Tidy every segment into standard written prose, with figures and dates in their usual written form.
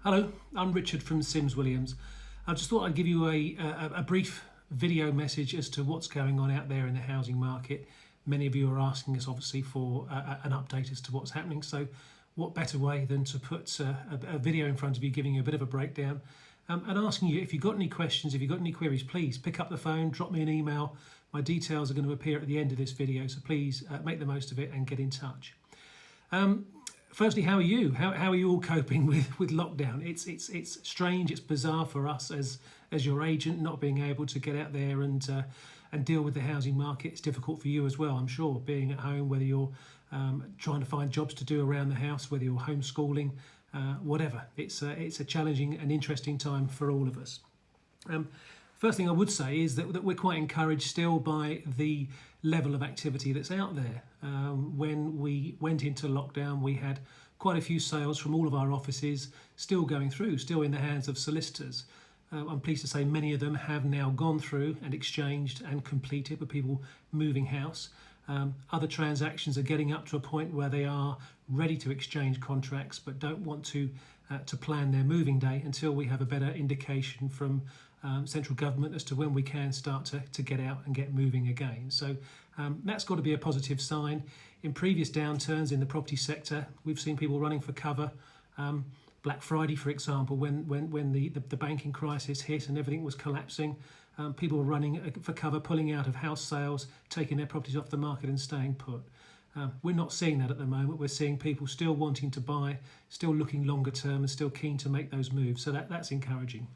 Hello, I'm Richard from Sims Williams. I just thought I'd give you a brief video message as to what's going on out there in the housing market. Many of you are asking us obviously for an update as to what's happening, so what better way than to put a video in front of you giving you a bit of a breakdown and asking you if you've got any questions, if you've got any queries, please pick up the phone, drop me an email. My details are going to appear at the end of this video, so please make the most of it and get in touch. Firstly, how are you? How are you all coping with lockdown? It's strange, it's bizarre for us as your agent not being able to get out there and deal with the housing market. It's difficult for you as well, I'm sure, being at home, whether you're trying to find jobs to do around the house, whether you're homeschooling, whatever. It's a challenging and interesting time for all of us. First thing I would say is that we're quite encouraged still by the level of activity that's out there. When we went into lockdown, we had quite a few sales from all of our offices still going through, still in the hands of solicitors. I'm pleased to say many of them have now gone through and exchanged and completed with people moving house. Other transactions are getting up to a point where they are ready to exchange contracts but don't want to plan their moving day until we have a better indication from central government as to when we can start to get out and get moving again. So that's got to be a positive sign. In previous downturns in the property sector, we've seen people running for cover. Black Friday, for example, when the banking crisis hit and everything was collapsing, people were running for cover, pulling out of house sales, taking their properties off the market and staying put. We're not seeing that at the moment. We're seeing people still wanting to buy, still looking longer term and still keen to make those moves. So that's encouraging.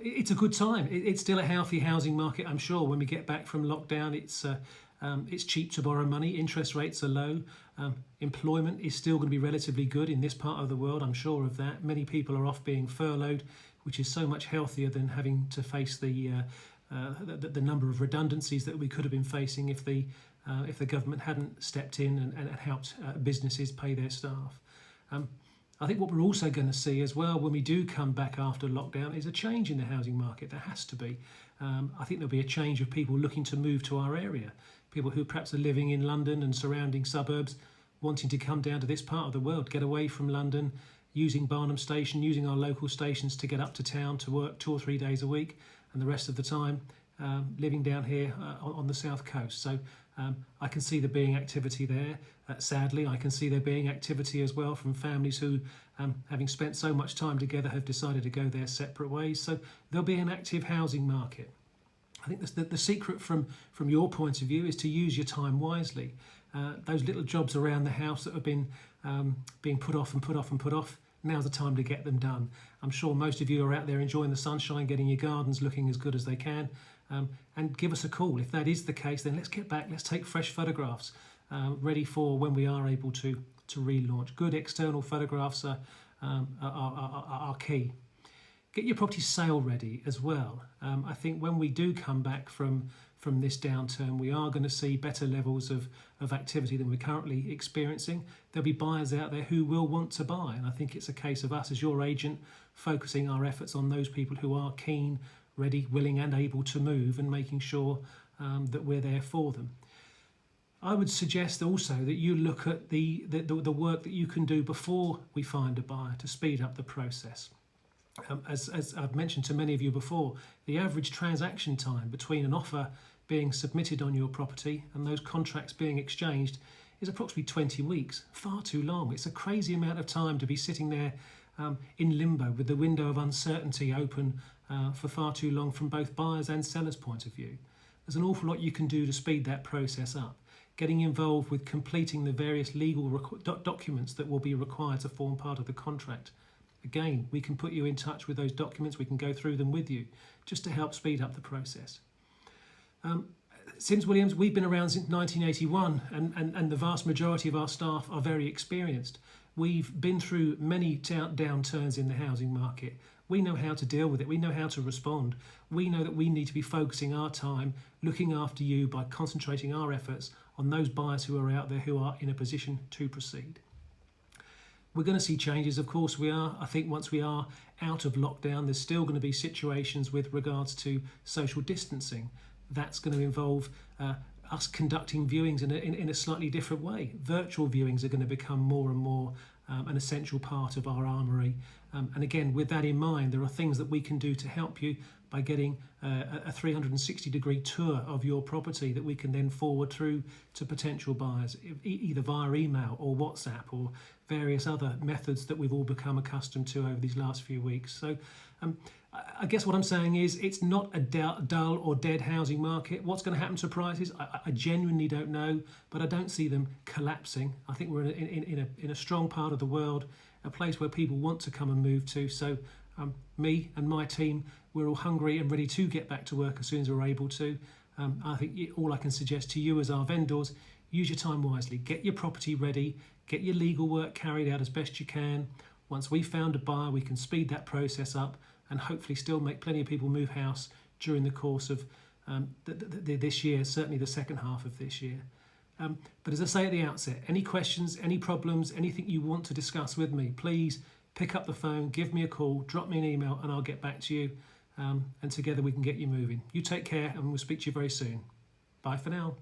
It's a good time. It's still a healthy housing market, I'm sure. When we get back from lockdown, it's cheap to borrow money. Interest rates are low. Employment is still going to be relatively good in this part of the world. I'm sure of that. Many people are off being furloughed, which is so much healthier than having to face the number of redundancies that we could have been facing if the government hadn't stepped in and helped businesses pay their staff. I think what we're also going to see as well when we do come back after lockdown is a change in the housing market. There has to be. I think there'll be a change of people looking to move to our area. People who perhaps are living in London and surrounding suburbs, wanting to come down to this part of the world, get away from London, using Barnham Station, using our local stations to get up to town to work 2 or 3 days a week, and the rest of the time living down here on the south coast. So I can see there being activity there. Sadly, I can see there being activity as well from families who, having spent so much time together, have decided to go their separate ways. So there'll be an active housing market. I think the secret from your point of view is to use your time wisely. Those little jobs around the house that have been being put off and put off and put off, now's the time to get them done. I'm sure most of you are out there enjoying the sunshine, getting your gardens looking as good as they can. And give us a call. If that is the case, then let's get back, let's take fresh photographs ready for when we are able to relaunch. Good external photographs are key. Get your property sale ready as well. I think when we do come back from this downturn, we are going to see better levels of activity than we're currently experiencing. There'll be buyers out there who will want to buy, and I think it's a case of us as your agent focusing our efforts on those people who are keen, ready, willing and able to move and making sure that we're there for them. I would suggest also that you look at the work that you can do before we find a buyer to speed up the process. As I've mentioned to many of you before, the average transaction time between an offer being submitted on your property and those contracts being exchanged is approximately 20 weeks. Far too long. It's a crazy amount of time to be sitting there in limbo with the window of uncertainty open for far too long from both buyers and sellers' point of view. There's an awful lot you can do to speed that process up. Getting involved with completing the various legal documents that will be required to form part of the contract. Again, we can put you in touch with those documents, we can go through them with you, just to help speed up the process. Sims Williams, we've been around since 1981 and the vast majority of our staff are very experienced. We've been through many downturns in the housing market. We know how to deal with it, we know how to respond. We know that we need to be focusing our time, looking after you by concentrating our efforts on those buyers who are out there who are in a position to proceed. We're going to see changes, of course we are. I think once we are out of lockdown, there's still going to be situations with regards to social distancing. That's going to involve us conducting viewings in a slightly different way. Virtual viewings are going to become more and more an essential part of our armoury. And again, with that in mind, there are things that we can do to help you by getting a 360-degree tour of your property that we can then forward through to potential buyers, either via email or WhatsApp or various other methods that we've all become accustomed to over these last few weeks. So I guess what I'm saying is it's not a dull or dead housing market. What's going to happen to prices? I genuinely don't know, but I don't see them collapsing. I think we're in a strong part of the world, a place where people want to come and move to. So me and my team, we're all hungry and ready to get back to work as soon as we're able to. I think all I can suggest to you as our vendors, use your time wisely. Get your property ready, get your legal work carried out as best you can. Once we've found a buyer, we can speed that process up and hopefully still make plenty of people move house during the course of this year, certainly the second half of this year. But as I say at the outset, any questions, any problems, anything you want to discuss with me, please pick up the phone, give me a call, drop me an email, and I'll get back to you. And together we can get you moving. You take care, and we'll speak to you very soon. Bye for now.